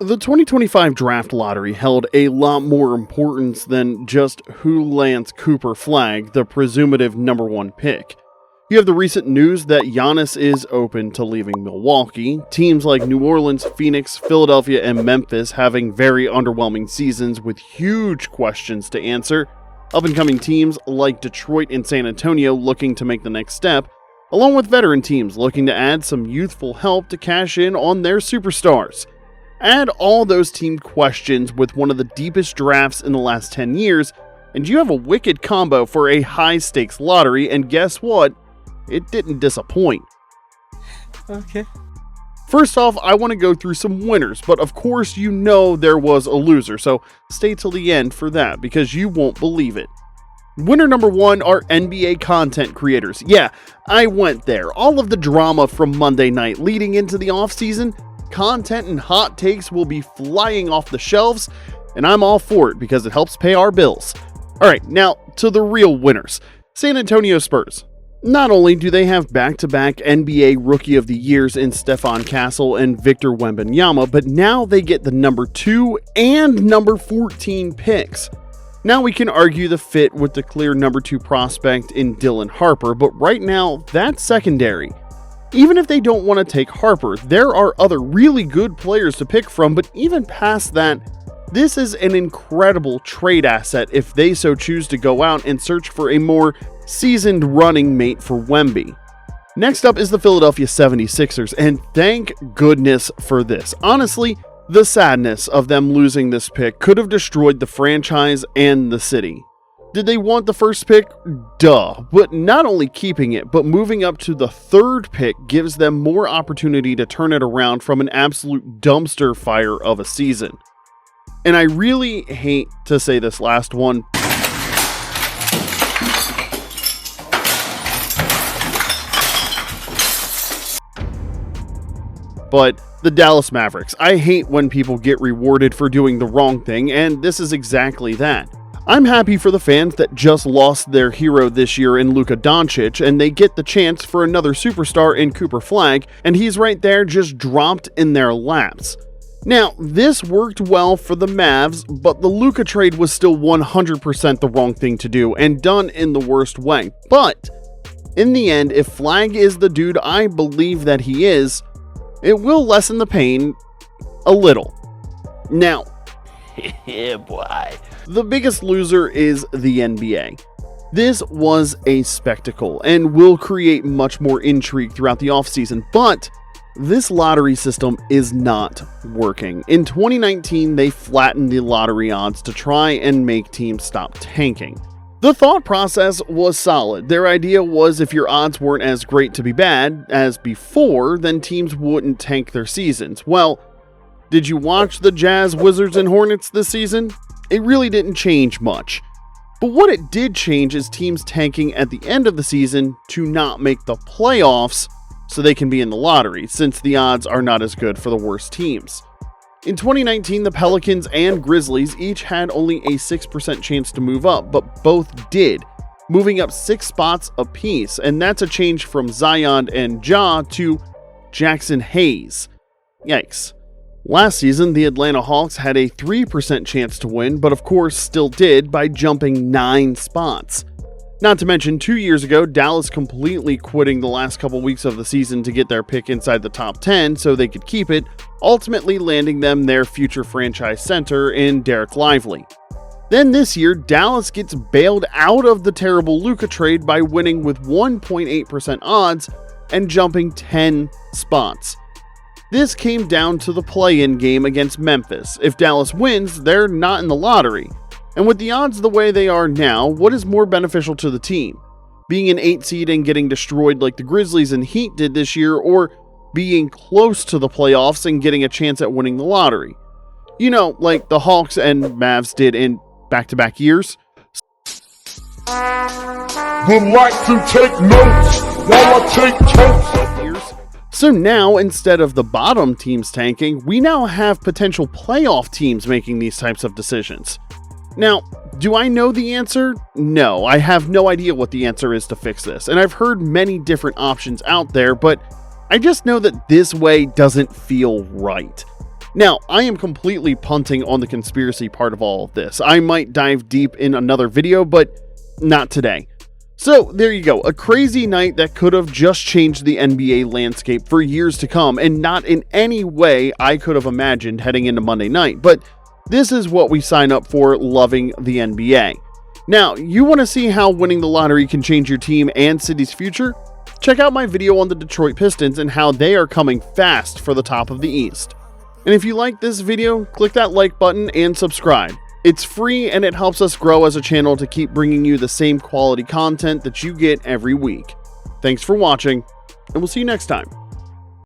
The 2025 draft lottery held a lot more importance than just who lands Cooper Flagg, the presumptive number one pick. You have the recent news that Giannis is open to leaving Milwaukee, teams like New Orleans, Phoenix, Philadelphia, and Memphis having very underwhelming seasons with huge questions to answer, up-and-coming teams like Detroit and San Antonio looking to make the next step, along with veteran teams looking to add some youthful help to cash in on their superstars. Add all those team questions with one of the deepest drafts in the last 10 years, and you have a wicked combo for a high-stakes lottery, and guess what? It didn't disappoint. Okay. First off, I want to go through some winners, but of course you know there was a loser, so stay till the end for that, because you won't believe it. Winner number one are NBA content creators. Yeah, I went there. All of the drama from Monday night leading into the offseason, content and hot takes will be flying off the shelves, and I'm all for it because it helps pay our bills. Alright, now to the real winners. San Antonio Spurs. Not only do they have back-to-back NBA Rookie of the Years in Stephon Castle and Victor Wembanyama, but now they get the number 2 and number 14 picks. Now we can argue the fit with the clear number 2 prospect in Dylan Harper, but right now that's secondary. Even if they don't want to take Harper, there are other really good players to pick from, but even past that, this is an incredible trade asset if they so choose to go out and search for a more seasoned running mate for Wemby. Next up is the Philadelphia 76ers, and thank goodness for this. Honestly, the sadness of them losing this pick could have destroyed the franchise and the city. Did they want the first pick? Duh. But not only keeping it, but moving up to the third pick gives them more opportunity to turn it around from an absolute dumpster fire of a season. And I really hate to say this last one. But the Dallas Mavericks. I hate when people get rewarded for doing the wrong thing, and this is exactly that. I'm happy for the fans that just lost their hero this year in Luka Doncic, and they get the chance for another superstar in Cooper Flagg, and he's right there just dropped in their laps. Now, this worked well for the Mavs, but the Luka trade was still 100% the wrong thing to do, and done in the worst way. But, in the end, if Flagg is the dude I believe that he is, it will lessen the pain a little. Now, Yeah, boy. the biggest loser is the NBA. This was a spectacle and will create much more intrigue throughout the offseason, but this lottery system is not working. In 2019, they flattened the lottery odds to try and make teams stop tanking. The thought process was solid. Their idea was if your odds weren't as great to be bad as before, then teams wouldn't tank their seasons. Well, did you watch the Jazz, Wizards, and Hornets this season? It really didn't change much. But what it did change is teams tanking at the end of the season to not make the playoffs so they can be in the lottery, since the odds are not as good for the worst teams. In 2019, the Pelicans and Grizzlies each had only a 6% chance to move up, but both did, moving up 6 spots apiece, and that's a change from Zion and Ja to Jackson Hayes. Yikes. Last season, the Atlanta Hawks had a 3% chance to win, but of course still did by jumping 9 spots. Not to mention, 2 years ago, Dallas completely quitting the last couple weeks of the season to get their pick inside the top 10 so they could keep it, ultimately landing them their future franchise center in Derek Lively. Then this year, Dallas gets bailed out of the terrible Luka trade by winning with 1.8% odds and jumping 10 spots. This came down to the play-in game against Memphis. If Dallas wins, they're not in the lottery. And with the odds the way they are now, what is more beneficial to the team? Being an 8 seed and getting destroyed like the Grizzlies and Heat did this year, or being close to the playoffs and getting a chance at winning the lottery? You know, like the Hawks and Mavs did in back-to-back years. Would like to take notes while I take totes. So now, instead of the bottom teams tanking, we now have potential playoff teams making these types of decisions. Now, do I know the answer? No, I have no idea what the answer is to fix this, and I've heard many different options out there, but I just know that this way doesn't feel right. Now, I am completely punting on the conspiracy part of all of this. I might dive deep in another video, but not today. So there you go, a crazy night that could have just changed the NBA landscape for years to come, and not in any way I could have imagined heading into Monday night, but this is what we sign up for loving the NBA. Now, you want to see how winning the lottery can change your team and city's future? Check out my video on the Detroit Pistons and how they are coming fast for the top of the East. And if you like this video, click that like button and subscribe. It's free and it helps us grow as a channel to keep bringing you the same quality content that you get every week. Thanks for watching, and we'll see you next time.